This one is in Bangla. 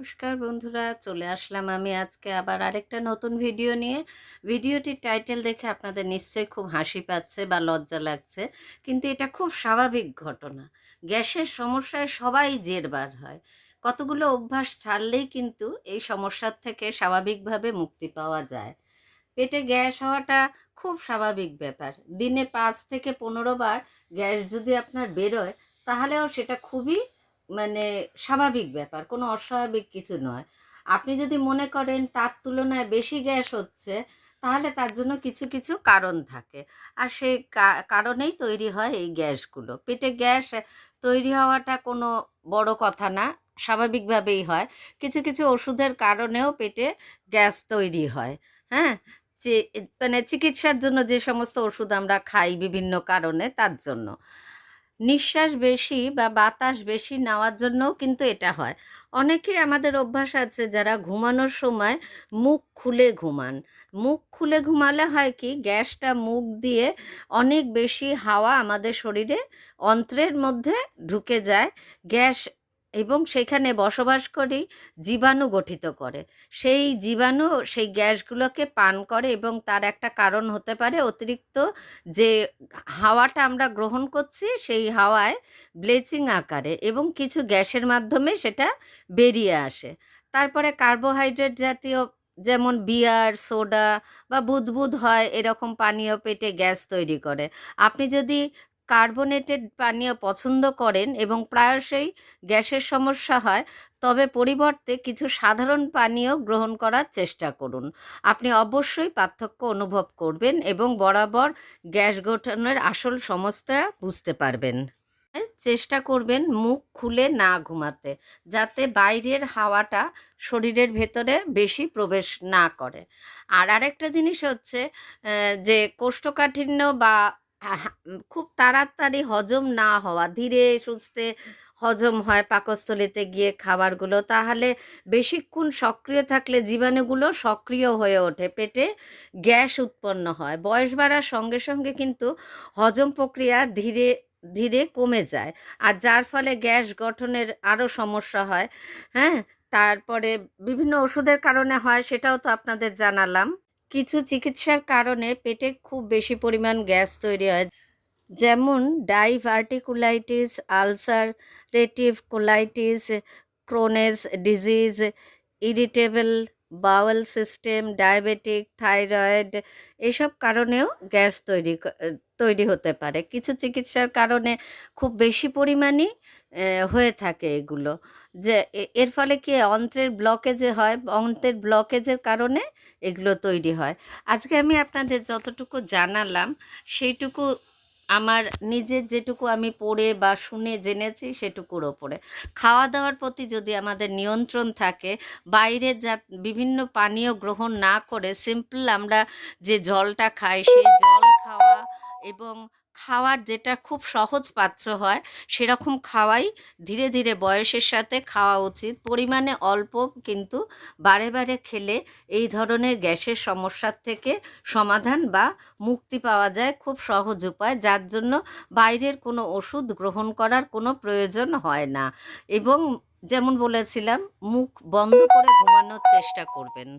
নমস্কার বন্ধুরা, চলে আসলাম আমি আজকে আবার আরেকটা নতুন ভিডিও নিয়ে। ভিডিওটির টাইটেল দেখে আপনাদের নিশ্চয়ই খুব হাসি পাচ্ছে বা লজ্জা লাগছে, কিন্তু এটা খুব স্বাভাবিক ঘটনা। গ্যাসের সমস্যায় সবাই জেরবার হয়। কতগুলো অভ্যাস ছাড়লেই কিন্তু এই সমস্যার থেকে স্বাভাবিকভাবে মুক্তি পাওয়া যায়। পেটে গ্যাস হওয়াটা খুব স্বাভাবিক ব্যাপার। দিনে 5 থেকে 15 বার গ্যাস যদি আপনার বেরোয়, তাহলেও সেটা খুবই স্বাভাবিক ব্যাপার, কোনো অস্বাভাবিক কিছু নয়। আপনি যদি মনে করেন তার তুলনায় বেশি গ্যাস হচ্ছে, তাহলে তার জন্য কিছু কিছু কারণ থাকে। আর সেই কারণেই তৈরি হয় এই গ্যাসগুলো। পেটে গ্যাস তৈরি হওয়াটা কোনো বড় কথা না, স্বাভাবিকভাবেই হয়। কিছু কিছু ওষুধের কারণেও পেটে গ্যাস তৈরি হয়। হ্যাঁ, যে চিকিৎসার জন্য যে সমস্ত ওষুধ আমরা খাই বিভিন্ন কারণে, তার জন্য। নিঃশ্বাস বেশি বা বাতাস বেশি নেওয়ার জন্যও কিন্তু এটা হয়। অনেকেই আমাদের অভ্যাস আছে যারা ঘুমানোর সময় মুখ খুলে ঘুমান। মুখ খুলে ঘুমালে হয় কি, গ্যাসটা মুখ দিয়ে অনেক বেশি হাওয়া আমাদের শরীরে অন্ত্রের মধ্যে ঢুকে যায়। গ্যাস এবং সেখানে বসবাস করেই জীবাণু গঠিত করে। সেই জীবাণু সেই গ্যাসগুলোকে পান করে এবং তার একটা কারণ হতে পারে অতিরিক্ত যে হাওয়াটা আমরা গ্রহণ করছি, সেই হাওয়ায় ব্লিচিং আকারে এবং কিছু গ্যাসের মাধ্যমে সেটা বেরিয়ে আসে। তারপরে কার্বোহাইড্রেট জাতীয়, যেমন বিয়ার, সোডা বা বুদবুদ হয়, এরকম পানীয় পেটে গ্যাস তৈরি করে। আপনি যদি কার্বোনেটেড পানীয় পছন্দ করেন এবং প্রায়শই গ্যাসের সমস্যা হয়, তবে পরিবর্তে কিছু সাধারণ পানীয় গ্রহণ করার চেষ্টা করুন। আপনি অবশ্যই পার্থক্য অনুভব করবেন এবং বরাবর গ্যাস গঠনের আসল সমস্যা বুঝতে পারবেন। চেষ্টা করবেন মুখ খুলে না ঘুমাতে, যাতে বাইরের হাওয়াটা শরীরের ভেতরে বেশি প্রবেশ না করে। আর আরেকটা জিনিস হচ্ছে যে কোষ্ঠকাঠিন্য বা খুব তাড়াতাড়ি হজম না হওয়া, ধীরে সুস্থে হজম হয় পাকস্থলীতে গিয়ে খাবারগুলো, তাহলে বেশিক্ষণ সক্রিয় থাকলে জীবাণুগুলো সক্রিয় হয়ে ওঠে, পেটে গ্যাস উৎপন্ন হয়। বয়স বাড়ার সঙ্গে সঙ্গে কিন্তু হজম প্রক্রিয়া ধীরে ধীরে কমে যায়, আর যার ফলে গ্যাস গঠনের আরও সমস্যা হয়। হ্যাঁ, তারপরে বিভিন্ন ওষুধের কারণে হয়, সেটাও তো আপনাদের জানালাম। কিছু চিকিৎসার কারণে পেটে খুব বেশি পরিমাণ গ্যাস তৈরি হয়, যেমন diverticulitis, ulcerative colitis, Crohn's disease, irritable bowel system, diabetic, thyroid, এসব কারণেও গ্যাস তৈরি হতে পারে। কিছু চিকিৎসার কারণে খুব বেশি পরিমাণই হয়ে থাকে এগুলো। যে এর ফলে কি অন্ত্রের ব্লকেজে হয়, অন্ত্রের ব্লকেজের কারণে এগুলো তৈরি হয়। আজকে আমি আপনাদের যতটুকু জানালাম, সেইটুকু আমার নিজের, যেটুকু আমি পড়ে বা শুনে জেনেছি সেটুকুর ওপরে। খাওয়া দাওয়ার প্রতি যদি আমাদের নিয়ন্ত্রণ থাকে, বাইরে যা বিভিন্ন পানীয় গ্রহণ না করে সিম্পল আমরা যে জলটা খাই, সেই জল খাওয়া এবং খাওয়ার যেটা খুব সহজ পাচ্য হয় সেরকম খাওয়াই ধীরে ধীরে বয়সের সাথে খাওয়া উচিত। পরিমাণে অল্প, কিন্তু বারে বারে খেলে এই ধরনের গ্যাসের সমস্যার থেকে সমাধান বা মুক্তি পাওয়া যায় খুব সহজ উপায়, যার জন্য বাইরের কোনো ওষুধ গ্রহণ করার কোনো প্রয়োজন হয় না। এবং যেমন বলেছিলাম, মুখ বন্ধ করে ঘুমানোর চেষ্টা করবেন।